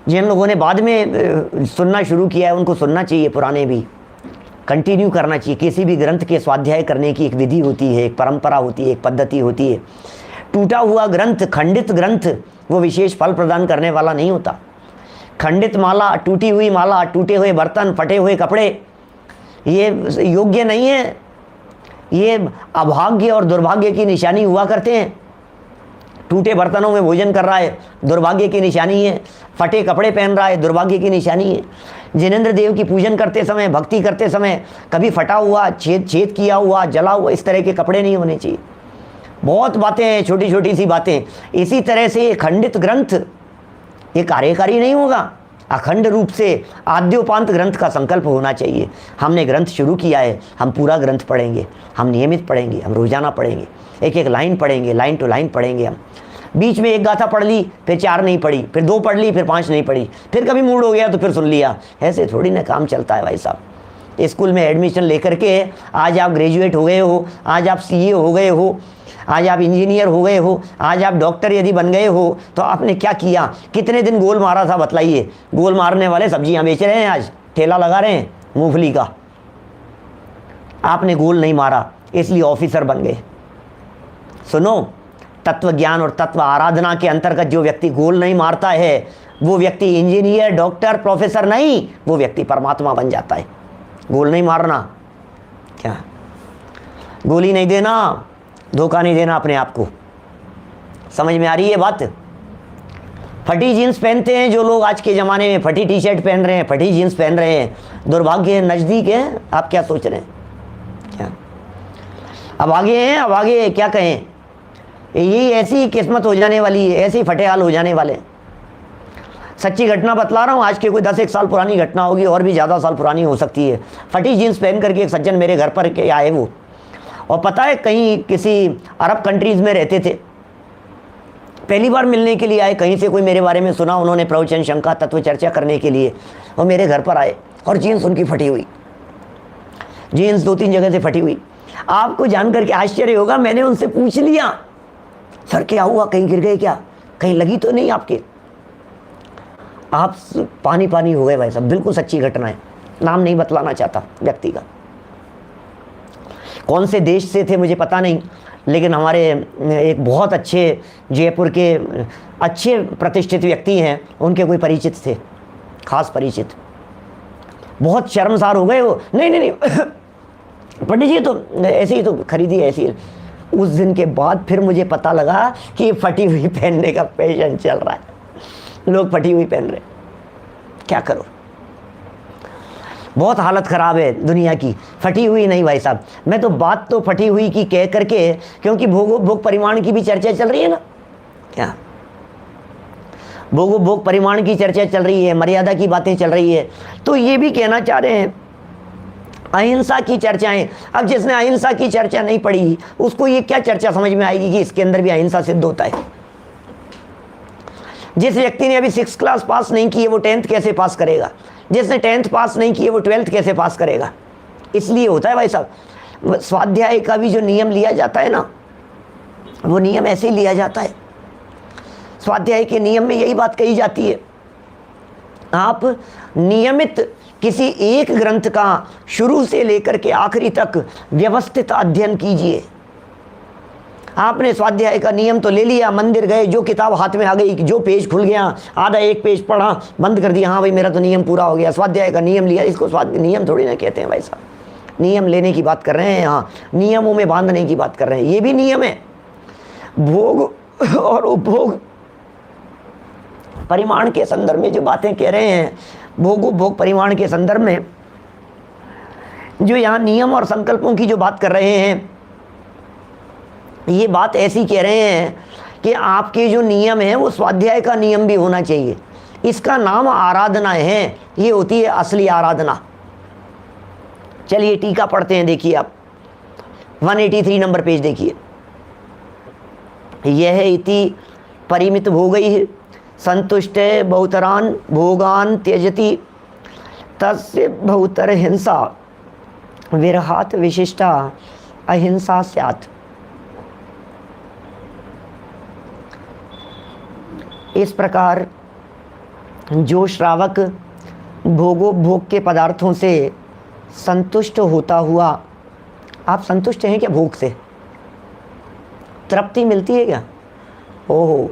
जिन लोगों ने बाद में सुनना शुरू किया है, उनको सुनना चाहिए, पुराने भी कंटिन्यू करना चाहिए। किसी भी ग्रंथ के स्वाध्याय करने की एक विधि होती है, एक परंपरा होती है, एक पद्धति होती है। टूटा हुआ ग्रंथ, खंडित ग्रंथ, वो विशेष फल प्रदान करने वाला नहीं होता। खंडित माला, टूटी हुई माला, टूटे हुए बर्तन, फटे हुए कपड़े, ये योग्य नहीं है। ये अभाग्य और दुर्भाग्य की निशानी हुआ करते हैं। टूटे बर्तनों में भोजन कर रहा है, दुर्भाग्य की निशानी है। फटे कपड़े पहन रहा है, दुर्भाग्य की निशानी है। जिनेंद्र देव की पूजन करते समय, भक्ति करते समय कभी फटा हुआ, छेद किया हुआ, जला हुआ, इस तरह के कपड़े नहीं होने चाहिए। बहुत बातें हैं, छोटी छोटी सी बातें। इसी तरह से ये खंडित ग्रंथ ये कार्यकारी नहीं होगा। अखंड रूप से आद्योपांत ग्रंथ का संकल्प होना चाहिए। हमने ग्रंथ शुरू किया है, हम पूरा ग्रंथ पढ़ेंगे, हम नियमित पढ़ेंगे, हम रोजाना पढ़ेंगे, एक एक लाइन पढ़ेंगे, लाइन टू लाइन पढ़ेंगे। हम बीच में एक गाथा पढ़ ली, फिर 4 नहीं पढ़ी, फिर 2 पढ़ ली, फिर 5 नहीं पढ़ी, फिर कभी मूड हो गया तो फिर सुन लिया। ऐसे थोड़ी ना काम चलता है भाई साहब। स्कूल में एडमिशन लेकर के आज आप ग्रेजुएट हो गए हो, आज आप CA हो गए हो, आज आप इंजीनियर हो गए हो, आज आप डॉक्टर यदि बन गए हो, तो आपने क्या किया? कितने दिन गोल मारा था बतलाइए? गोल मारने वाले सब्जियां बेच रहे हैं, आज ठेला लगा रहे हैं मूंगफली का। आपने गोल नहीं मारा, इसलिए ऑफिसर बन गए। सुनो, तत्व ज्ञान और तत्व आराधना के अंतर्गत जो व्यक्ति गोल नहीं मारता है, वो व्यक्ति इंजीनियर, डॉक्टर, प्रोफेसर नहीं, वो व्यक्ति परमात्मा बन जाता है। गोल नहीं मारना, क्या गोली नहीं देना, धोखा नहीं देना अपने आप को। समझ में आ रही है बात? फटी जीन्स पहनते हैं जो लोग आज के ज़माने में, फटी टी शर्ट पहन रहे हैं, फटी जीन्स पहन रहे हैं, दुर्भाग्य है, नज़दीक है। आप क्या सोच रहे हैं? क्या अब आगे हैं, अब आगे क्या कहें, यही ऐसी किस्मत हो जाने वाली है, ऐसे ही फटे हाल हो जाने वाले हैं। सच्ची घटना बतला रहा हूँ, आज के कोई 10-1 साल पुरानी घटना होगी, और भी ज़्यादा साल पुरानी हो सकती है। फटी जीन्स पहन करके एक सज्जन मेरे घर पर के आए वो, और पता है कहीं किसी अरब कंट्रीज़ में रहते थे, पहली बार मिलने के लिए आए, कहीं से कोई मेरे बारे में सुना उन्होंने, प्रवचन, शंका, तत्व चर्चा करने के लिए, और मेरे घर पर आए, और जीन्स उनकी फटी हुई, जीन्स 2-3 जगह से फटी हुई। आपको जान करके आश्चर्य होगा, मैंने उनसे पूछ लिया, सर क्या हुआ, कहीं गिर गए क्या, कहीं लगी तो नहीं आपके? आप पानी पानी हो गए भाई साहब, बिल्कुल सच्ची घटना है, नाम नहीं बतलाना चाहता व्यक्ति का। कौन से देश से थे मुझे पता नहीं, लेकिन हमारे एक बहुत अच्छे जयपुर के अच्छे प्रतिष्ठित व्यक्ति हैं, उनके कोई परिचित थे, खास परिचित। बहुत शर्मसार हो गए वो, नहीं नहीं नहीं पंडित जी तो ऐसे ही तो खरीदी है, ऐसी। उस दिन के बाद फिर मुझे पता लगा कि फटी हुई पहनने का फैशन चल रहा है, लोग फटी हुई पहन रहे, क्या करो, बहुत हालत ख़राब है दुनिया की। फटी हुई नहीं भाई साहब, मैं तो बात तो फटी हुई की कह करके, क्योंकि भोग परिमाण की भी चर्चा चल रही है ना, क्या भोग परिमाण की चर्चा चल रही है, मर्यादा की बातें चल रही है, तो ये भी कहना चाह रहे हैं अहिंसा की चर्चाएं। अब जिसने अहिंसा की चर्चा नहीं पढ़ी उसको ये क्या चर्चा समझ में आएगी कि इसके अंदर भी अहिंसा सिद्ध होता है? जिस व्यक्ति ने अभी 6th क्लास पास नहीं की है वो 10th कैसे पास करेगा? जिसने 10th पास नहीं की है वो 12th कैसे पास करेगा? इसलिए होता है भाई साहब, स्वाध्याय का भी जो नियम लिया जाता है ना, वो नियम ऐसे ही लिया जाता है। स्वाध्याय के नियम में यही बात कही जाती है, आप नियमित किसी एक ग्रंथ का शुरू से लेकर के आखिरी तक व्यवस्थित अध्ययन कीजिए। आपने स्वाध्याय का नियम तो ले लिया, मंदिर गए, जो किताब हाथ में आ गई, जो पेज खुल गया, आधा एक पेज पढ़ा, बंद कर दिया, हाँ भाई मेरा तो नियम पूरा हो गया, स्वाध्याय का नियम लिया। इसको नियम थोड़ी ना कहते हैं भाई साहब, नियम लेने की बात कर रहे हैं, यहाँ नियमों में बांधने की बात कर रहे हैं। ये भी नियम है, भोग और उपभोग परिमाण के संदर्भ में जो बातें कह रहे हैं, भोग उपभोग परिमाण के संदर्भ में जो यहाँ नियम और संकल्पों की जो बात कर रहे हैं, ये बात ऐसी कह रहे हैं कि आपके जो नियम है वो स्वाध्याय का नियम भी होना चाहिए। इसका नाम आराधना है, ये होती है असली आराधना। चलिए टीका पढ़ते हैं, देखिए आप 183 नंबर पेज देखिए। यह इति परिमित भोगैः संतुष्ट बहुतरान भोगान त्यजति तस्य बहुतर हिंसा विरहात विशिष्टा अहिंसा स्यात्। इस प्रकार जो श्रावक भोगोपभोग के पदार्थों से संतुष्ट होता हुआ, आप संतुष्ट हैं क्या भोग से? तृप्ति मिलती है क्या? ओहो,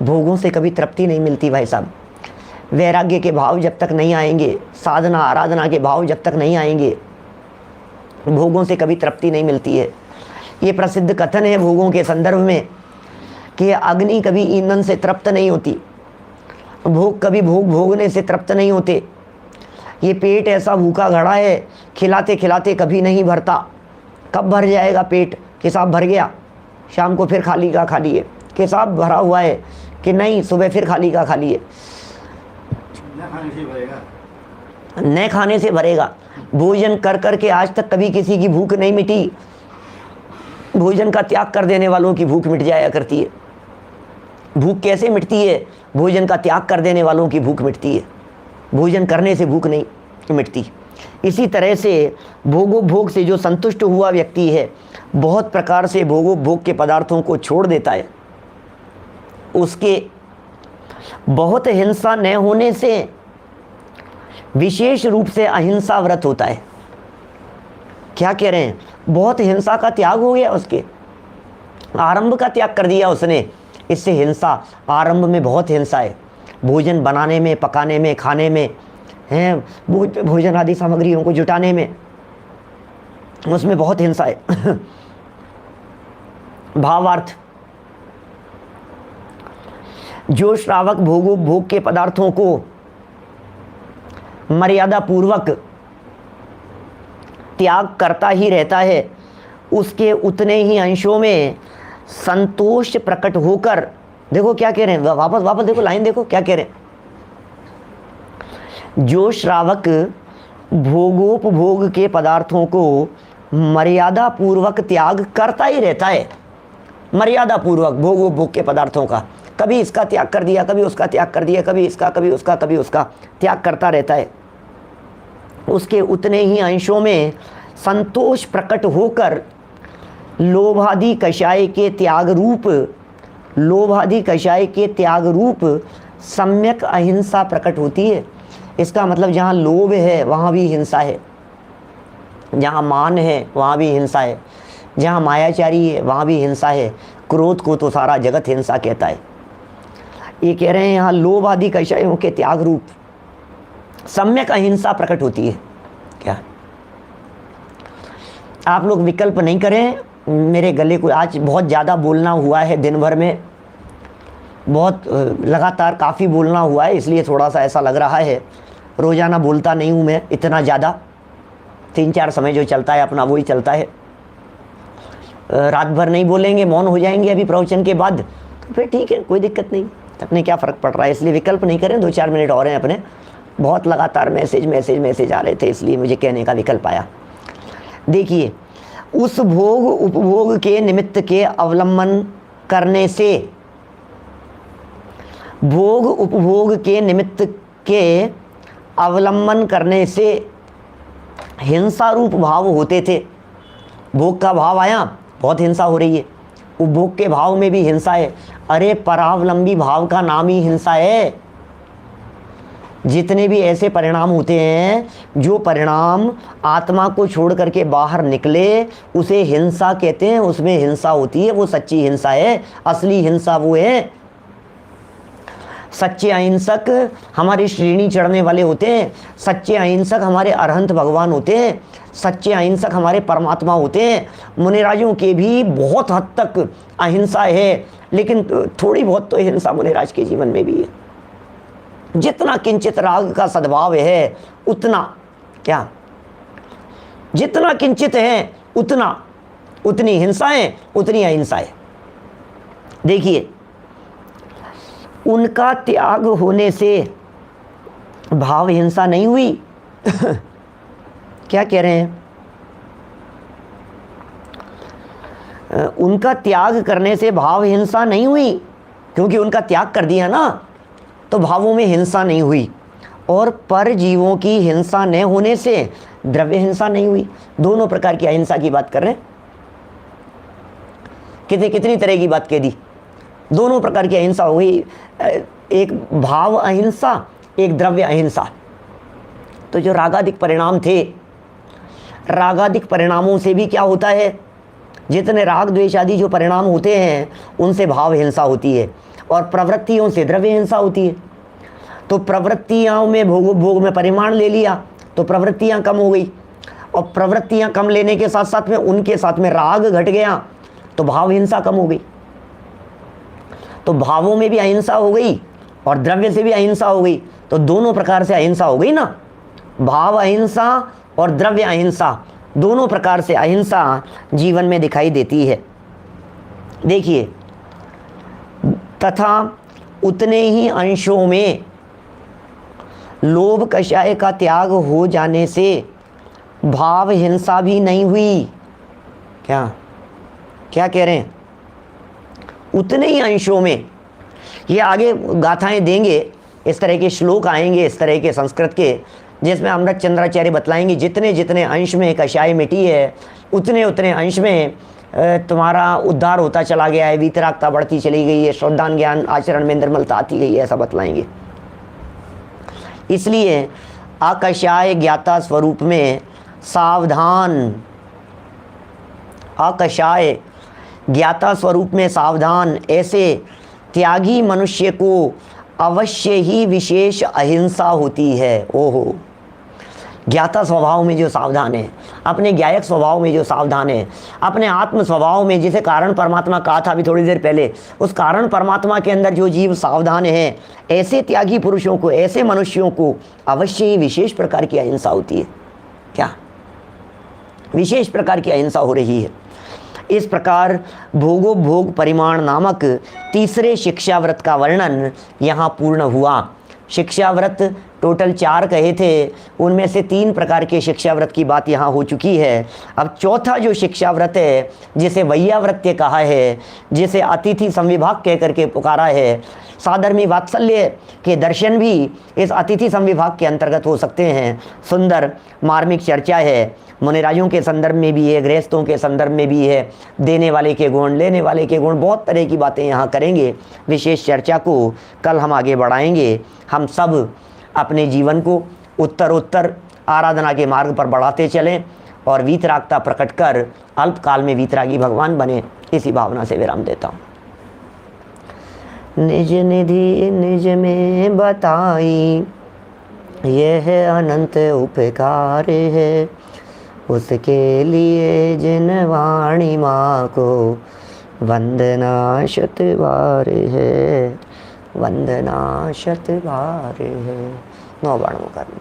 भोगों से कभी तृप्ति नहीं मिलती भाई साहब। वैराग्य के भाव जब तक नहीं आएंगे, साधना आराधना के भाव जब तक नहीं आएंगे, भोगों से कभी तृप्ति नहीं मिलती है। ये प्रसिद्ध कथन है भोगों के संदर्भ में कि अग्नि कभी ईंधन से तृप्त नहीं होती, भोग कभी भोग भोगने से तृप्त नहीं होते। ये पेट ऐसा भूखा घड़ा है, खिलाते खिलाते कभी नहीं भरता। कब भर जाएगा पेट? कि साहब भर गया, शाम को फिर खाली का खाली है, कि साहब भरा हुआ है, कि नहीं सुबह फिर खाली का खाली है। न खाने से भरेगा। भोजन कर कर के आज तक कभी किसी की भूख नहीं मिटी। भोजन का त्याग कर देने वालों की भूख मिट जाया करती है। भूख कैसे मिटती है? भोजन का त्याग कर देने वालों की भूख मिटती है, भोजन करने से भूख नहीं मिटती। इसी तरह से भोगोपभोग से जो संतुष्ट हुआ व्यक्ति है, बहुत प्रकार से भोगोपभोग के पदार्थों को छोड़ देता है। उसके बहुत हिंसा न होने से विशेष रूप से अहिंसा व्रत होता है। क्या कह रहे हैं? बहुत हिंसा का त्याग हो गया, उसके आरंभ का त्याग कर दिया उसने। इससे हिंसा, आरंभ में बहुत हिंसा है, भोजन बनाने में, पकाने में, खाने में, हैं भोजन आदि सामग्रियों को जुटाने में, उसमें बहुत हिंसा है। भावार्थ, जो श्रावक भोग के पदार्थों को मर्यादा पूर्वक त्याग करता ही रहता है, उसके उतने ही अंशों में संतोष प्रकट होकर, देखो क्या कह रहे हैं, वापस देखो लाइन, देखो क्या कह रहे हैं। जो श्रावक भोगोपभोग के पदार्थों को मर्यादा पूर्वक त्याग करता ही रहता है, मर्यादा पूर्वक भोग के पदार्थों का, कभी इसका त्याग कर दिया, कभी उसका त्याग कर दिया, कभी इसका, कभी उसका, कभी उसका त्याग करता रहता है, उसके उतने ही अंशों में संतोष प्रकट होकर लोभादि कषाय के त्याग रूप सम्यक अहिंसा प्रकट होती है। इसका मतलब जहाँ लोभ है वहाँ भी हिंसा है, जहाँ मान है वहाँ भी हिंसा है, जहाँ मायाचारी है वहाँ भी हिंसा है। क्रोध को तो सारा जगत हिंसा कहता है। ये कह रहे हैं यहाँ लोभ आदि कषायों के त्याग रूप सम्यक अहिंसा प्रकट होती है। क्या आप लोग विकल्प नहीं करें? मेरे गले को आज बहुत ज़्यादा बोलना हुआ है, दिन भर में बहुत लगातार काफ़ी बोलना हुआ है, इसलिए थोड़ा सा ऐसा लग रहा है। रोज़ाना बोलता नहीं हूँ मैं इतना ज़्यादा, 3-4 समय जो चलता है अपना वही चलता है। रात भर नहीं बोलेंगे, मौन हो जाएंगे अभी प्रवचन के बाद, तो फिर ठीक है, कोई दिक्कत नहीं, अपने क्या फ़र्क पड़ रहा है। इसलिए विकल्प नहीं करें, 2-4 मिनट और हैं अपने। बहुत लगातार मैसेज आ रहे थे, इसलिए मुझे कहने का विकल्प आया। देखिए, उस भोग उपभोग के निमित्त के अवलंबन करने से, भोग उपभोग के निमित्त के अवलंबन करने से हिंसा रूप भाव होते थे। भोग का भाव आया, बहुत हिंसा हो रही है। उपभोग के भाव में भी हिंसा है। अरे परावलंबी भाव का नाम ही हिंसा है। जितने भी ऐसे परिणाम होते हैं, जो परिणाम आत्मा को छोड़ करके बाहर निकले, उसे हिंसा कहते हैं। उसमें हिंसा होती है, वो सच्ची हिंसा है। असली हिंसा वो है। सच्चे अहिंसक हमारी श्रेणी चढ़ने वाले होते हैं। सच्चे अहिंसक हमारे अरहंत भगवान होते हैं। सच्चे अहिंसक हमारे परमात्मा होते हैं। मुनिराजों के भी बहुत हद तक अहिंसा है, लेकिन थोड़ी बहुत तो हिंसा मुनिराज के जीवन में भी है। जितना किंचित राग का सद्भाव है उतना, क्या जितना किंचित है उतनी हिंसा है, उतनी अहिंसा है। देखिए, उनका त्याग होने से भाव हिंसा नहीं हुई। क्या कह रहे हैं? उनका त्याग करने से भाव हिंसा नहीं हुई, क्योंकि उनका त्याग कर दिया ना, तो भावों में हिंसा नहीं हुई। और पर जीवों की हिंसा न होने से द्रव्य हिंसा नहीं हुई। दोनों प्रकार की अहिंसा की बात कर रहे हैं। कितनी तरह की बात कह दी। दोनों प्रकार की अहिंसा हो गई, एक भाव अहिंसा, एक द्रव्य अहिंसा। तो जो रागादिक परिणाम थे, रागादिक परिणामों से भी क्या होता है, जितने राग द्वेष आदि जो परिणाम होते हैं उनसे भाव हिंसा होती है, और प्रवृत्तियों से द्रव्य हिंसा होती है। तो प्रवृत्तियों में भोग में परिमाण ले लिया तो प्रवृत्तियां कम हो गई, और प्रवृत्तियां कम लेने के साथ साथ में उनके साथ में राग घट गया तो भाव हिंसा कम हो गई। तो भावों में भी अहिंसा हो गई और द्रव्य से भी अहिंसा हो गई, तो दोनों प्रकार से अहिंसा हो गई ना। भाव अहिंसा और द्रव्य अहिंसा, दोनों प्रकार से अहिंसा जीवन में दिखाई देती है। देखिए, तथा उतने ही अंशों में लोभ कषाय का त्याग हो जाने से भाव हिंसा भी नहीं हुई। क्या कह रहे हैं? उतने ही अंशों में। ये आगे गाथाएं देंगे, इस तरह के श्लोक आएंगे, इस तरह के संस्कृत के, जिसमें अमृत चंद्राचार्य बतलाएंगे जितने जितने अंश में कषाय मिटी है, उतने उतने अंश में तुम्हारा उद्धार होता चला गया है, वीतरागता बढ़ती चली गई है, श्रद्धान ज्ञान आचरण में निर्मलता आती गई है, ऐसा बतलाएंगे। इसलिए अकषाय ज्ञाता स्वरूप में सावधान, अकषाय ज्ञाता स्वरूप में सावधान, ऐसे त्यागी मनुष्य को अवश्य ही विशेष अहिंसा होती है। ओहो, ज्ञाता स्वभाव में जो सावधान है, अपने ज्ञायक स्वभाव में जो सावधान है, अपने आत्म स्वभाव में, जिसे कारण परमात्मा कहा था अभी थोड़ी देर पहले, उस कारण परमात्मा के अंदर जो जीव सावधान है, ऐसे त्यागी पुरुषों को, ऐसे मनुष्यों को अवश्य ही विशेष प्रकार की अहिंसा होती है। क्या विशेष प्रकार की अहिंसा हो रही है। इस प्रकार भोगोपभोग परिमाण नामक तीसरे शिक्षाव्रत का वर्णन यहाँ पूर्ण हुआ। शिक्षाव्रत टोटल 4 कहे थे, उनमें से 3 प्रकार के शिक्षाव्रत की बात यहाँ हो चुकी है। अब चौथा जो शिक्षाव्रत है, जिसे वैयाव्रत्य कहा है, जिसे अतिथि संविभाग कह करके पुकारा है, साधर्मी वात्सल्य के दर्शन भी इस अतिथि संविभाग के अंतर्गत हो सकते हैं। सुंदर मार्मिक चर्चा है, मुनिराजों के संदर्भ में भी है, गृहस्थों के संदर्भ में भी है, देने वाले के गुण, लेने वाले के गुण, बहुत तरह की बातें यहाँ करेंगे। विशेष चर्चा को कल हम आगे बढ़ाएंगे। हम सब अपने जीवन को उत्तरोत्तर आराधना के मार्ग पर बढ़ाते चलें और वीतरागता प्रकट कर अल्पकाल में वीतरागी भगवान बने, इसी भावना से विराम देता हूँ। निज निधि निज में बताई, यह अनंत उपकार है, उसके लिए जिन वाणी माँ को वंदना शत बार है, वंदना शत बार है। 9 बार करना।